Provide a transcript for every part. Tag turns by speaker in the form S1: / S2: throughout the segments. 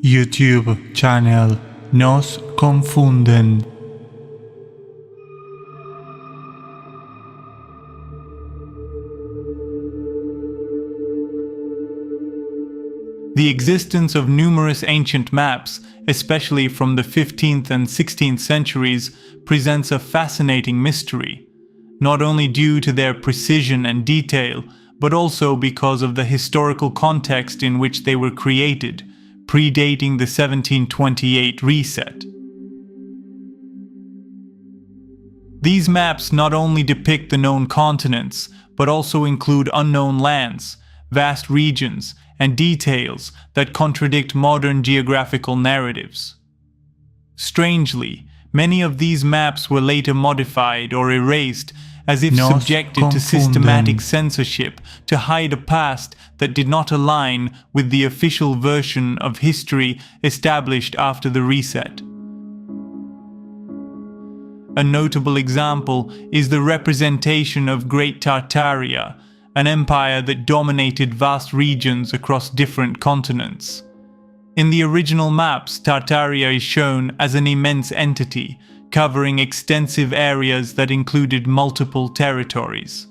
S1: YouTube channel Nos Confunden. The existence of numerous ancient maps, especially from the 15th and 16th centuries, presents a fascinating mystery, not only due to their precision and detail, but also because of the historical context in which they were created, predating the 1728 reset. These maps not only depict the known continents, but also include unknown lands, vast regions, and details that contradict modern geographical narratives. Strangely, many of these maps were later modified or erased as if subjected to systematic censorship to hide a past that did not align with the official version of history established after the reset. A notable example is the representation of Great Tartaria, an empire that dominated vast regions across different continents. In the original maps, Tartaria is shown as an immense entity, covering extensive areas that included multiple territories.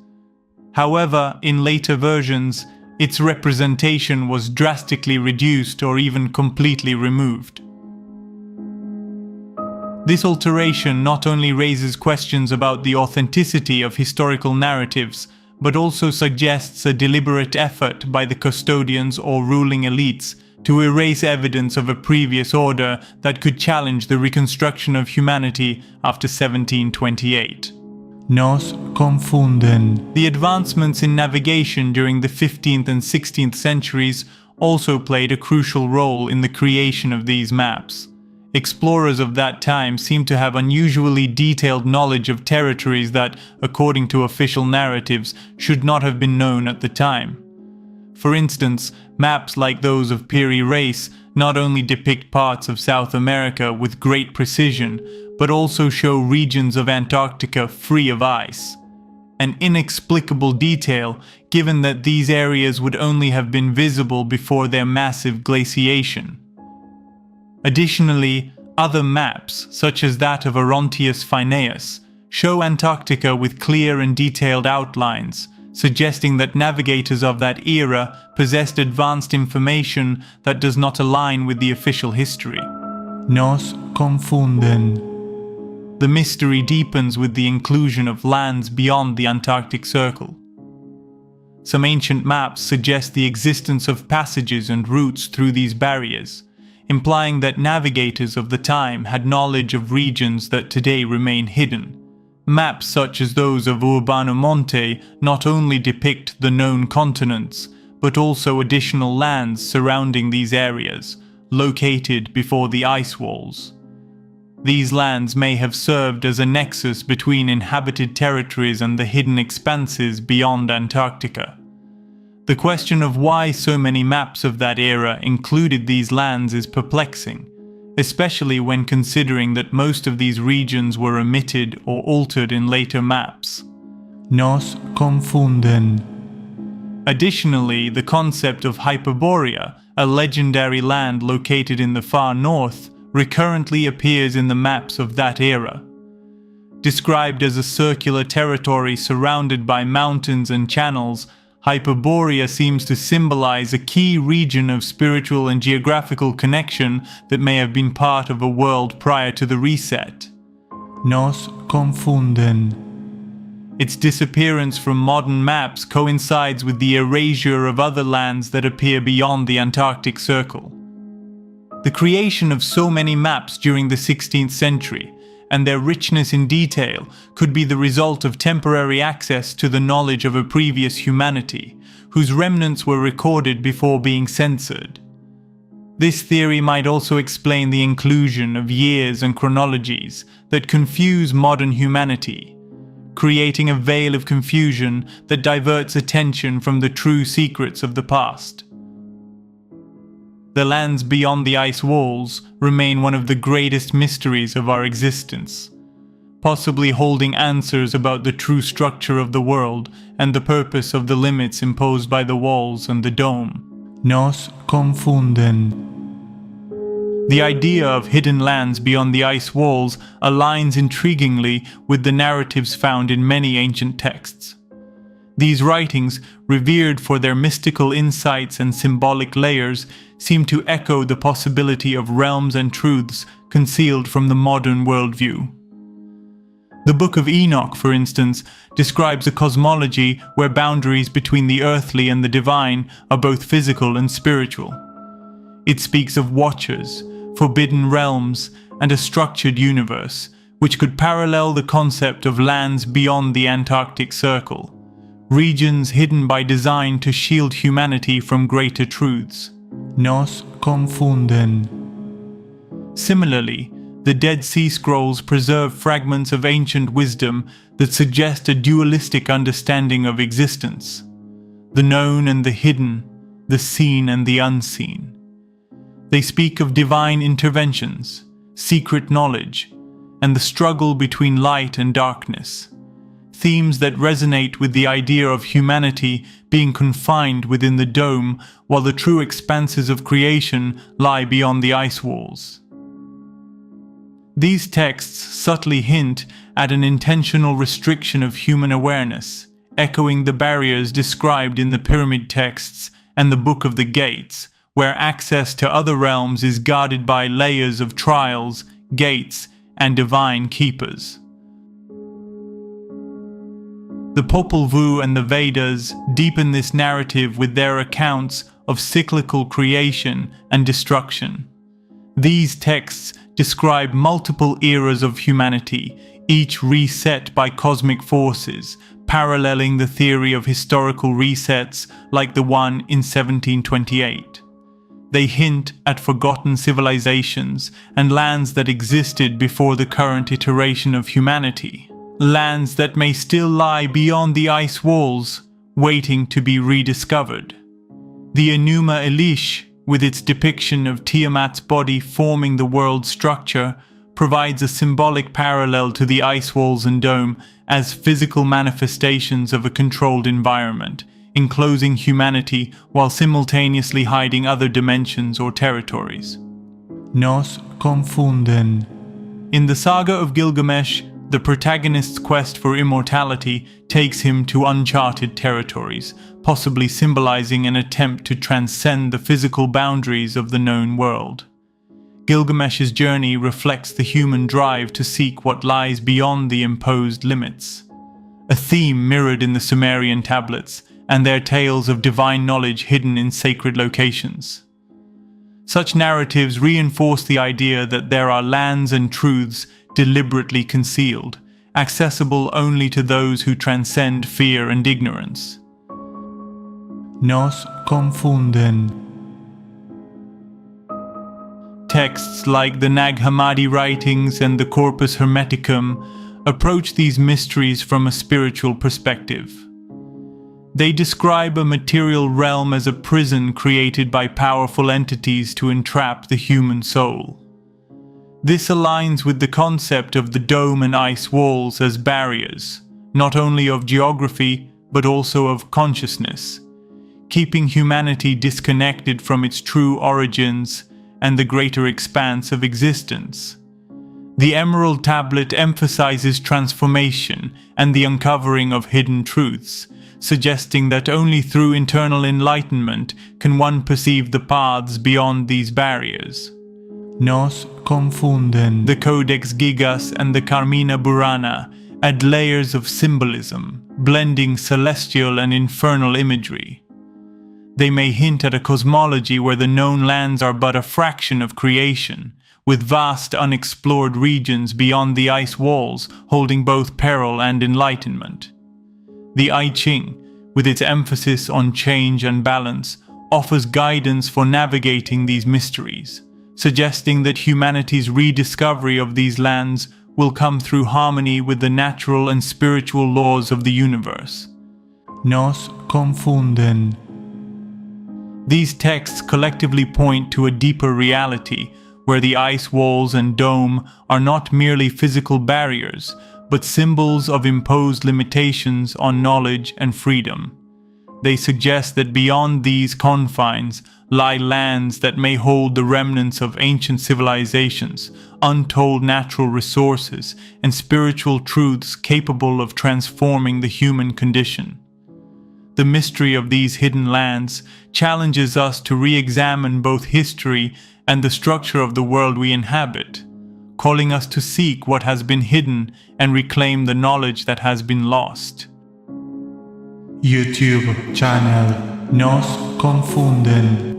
S1: However, in later versions, its representation was drastically reduced or even completely removed. This alteration not only raises questions about the authenticity of historical narratives, but also suggests a deliberate effort by the custodians or ruling elites to erase evidence of a previous order that could challenge the reconstruction of humanity after 1728. Nos Confunden. The advancements in navigation during the 15th and 16th centuries also played a crucial role in the creation of these maps. Explorers of that time seem to have unusually detailed knowledge of territories that, according to official narratives, should not have been known at the time. For instance, maps like those of Piri Reis not only depict parts of South America with great precision, but also show regions of Antarctica free of ice. An inexplicable detail, given that these areas would only have been visible before their massive glaciation. Additionally, other maps, such as that of Orontius Phineus, show Antarctica with clear and detailed outlines, suggesting that navigators of that era possessed advanced information that does not align with the official history. Nos Confunden. The mystery deepens with the inclusion of lands beyond the Antarctic Circle. Some ancient maps suggest the existence of passages and routes through these barriers, implying that navigators of the time had knowledge of regions that today remain hidden. Maps such as those of Urbano Monte not only depict the known continents, but also additional lands surrounding these areas, located before the ice walls. These lands may have served as a nexus between inhabited territories and the hidden expanses beyond Antarctica. The question of why so many maps of that era included these lands is perplexing, especially when considering that most of these regions were omitted or altered in later maps. Nos Confunden. Additionally, the concept of Hyperborea, a legendary land located in the far north, recurrently appears in the maps of that era. Described as a circular territory surrounded by mountains and channels, Hyperborea seems to symbolize a key region of spiritual and geographical connection that may have been part of a world prior to the reset. Nos Confunden. Its disappearance from modern maps coincides with the erasure of other lands that appear beyond the Antarctic Circle. The creation of so many maps during the 16th century and their richness in detail could be the result of temporary access to the knowledge of a previous humanity, whose remnants were recorded before being censored. This theory might also explain the inclusion of years and chronologies that confuse modern humanity, creating a veil of confusion that diverts attention from the true secrets of the past. The lands beyond the ice walls remain one of the greatest mysteries of our existence, possibly holding answers about the true structure of the world and the purpose of the limits imposed by the walls and the dome. Nos Confunden. The idea of hidden lands beyond the ice walls aligns intriguingly with the narratives found in many ancient texts. These writings, revered for their mystical insights and symbolic layers, seem to echo the possibility of realms and truths concealed from the modern worldview. The Book of Enoch, for instance, describes a cosmology where boundaries between the earthly and the divine are both physical and spiritual. It speaks of watchers, forbidden realms, and a structured universe, which could parallel the concept of lands beyond the Antarctic Circle, regions hidden by design to shield humanity from greater truths. Nos confunden. Similarly, the Dead Sea Scrolls preserve fragments of ancient wisdom that suggest a dualistic understanding of existence: the known and the hidden, the seen and the unseen. They speak of divine interventions, secret knowledge, and the struggle between light and darkness, themes that resonate with the idea of humanity being confined within the dome while the true expanses of creation lie beyond the ice walls. These texts subtly hint at an intentional restriction of human awareness, echoing the barriers described in the Pyramid texts and the Book of the Gates, where access to other realms is guarded by layers of trials, gates, and divine keepers. The Popol Vuh and the Vedas deepen this narrative with their accounts of cyclical creation and destruction. These texts describe multiple eras of humanity, each reset by cosmic forces, paralleling the theory of historical resets like the one in 1728. They hint at forgotten civilizations and lands that existed before the current iteration of humanity. Lands that may still lie beyond the ice walls, waiting to be rediscovered. The Enuma Elish, with its depiction of Tiamat's body forming the world's structure, provides a symbolic parallel to the ice walls and dome as physical manifestations of a controlled environment, enclosing humanity while simultaneously hiding other dimensions or territories. Nos confunden. In the Saga of Gilgamesh, the protagonist's quest for immortality takes him to uncharted territories, possibly symbolizing an attempt to transcend the physical boundaries of the known world. Gilgamesh's journey reflects the human drive to seek what lies beyond the imposed limits, a theme mirrored in the Sumerian tablets and their tales of divine knowledge hidden in sacred locations. Such narratives reinforce the idea that there are lands and truths deliberately concealed, accessible only to those who transcend fear and ignorance. Nos confunden. Texts like the Nag Hammadi writings and the Corpus Hermeticum approach these mysteries from a spiritual perspective. They describe a material realm as a prison created by powerful entities to entrap the human soul. This aligns with the concept of the dome and ice walls as barriers, not only of geography, but also of consciousness, keeping humanity disconnected from its true origins and the greater expanse of existence. The Emerald Tablet emphasizes transformation and the uncovering of hidden truths, suggesting that only through internal enlightenment can one perceive the paths beyond these barriers. Nos confunden. The Codex Gigas and the Carmina Burana add layers of symbolism, blending celestial and infernal imagery. They may hint at a cosmology where the known lands are but a fraction of creation, with vast unexplored regions beyond the ice walls holding both peril and enlightenment. The I Ching, with its emphasis on change and balance, offers guidance for navigating these mysteries, suggesting that humanity's rediscovery of these lands will come through harmony with the natural and spiritual laws of the universe. Nos confunden. These texts collectively point to a deeper reality, where the ice walls and dome are not merely physical barriers, but symbols of imposed limitations on knowledge and freedom. They suggest that beyond these confines lie lands that may hold the remnants of ancient civilizations, untold natural resources, and spiritual truths capable of transforming the human condition. The mystery of these hidden lands challenges us to re-examine both history and the structure of the world we inhabit, calling us to seek what has been hidden and reclaim the knowledge that has been lost.
S2: YouTube channel Nos Confunden.